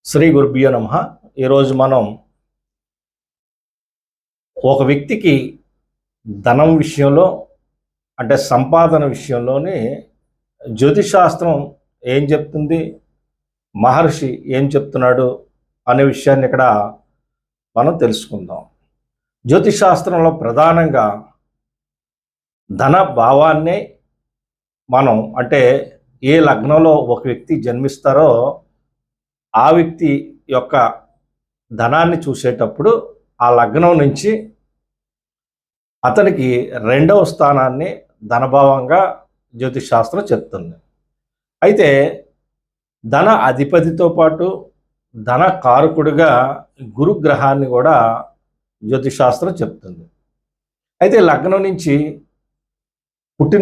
శ్రీ గురుభ్యో నమః. ఈరోజు మనం ఒక వ్యక్తికి ధనం విషయంలో అంటే సంపాదన విషయంలోనే జ్యోతిషాస్త్రం ఏం చెప్తుంది, మహర్షి ఏం చెప్తున్నాడు అనే విషయాన్ని ఇక్కడ మనం తెలుసుకుందాం. జ్యోతిషాస్త్రంలో ప్రధానంగా ధన భావాన్నే మనం అంటే ఏ లగ్నంలో ఒక వ్యక్తి జన్మిస్తారో ఆ వ్యక్తి యొక్క ధనాన్ని చూసేటప్పుడు ఆ లగ్నం నుంచి అతనికి రెండవ స్థానాన్ని ధనభావంగా జ్యోతిషాస్త్రం చెప్తుంది. అయితే ధన అధిపతితో పాటు ధన కారకుడిగా గురుగ్రహాన్ని కూడా జ్యోతిషాస్త్రం చెప్తుంది. అయితే లగ్నం నుంచి పుట్టిన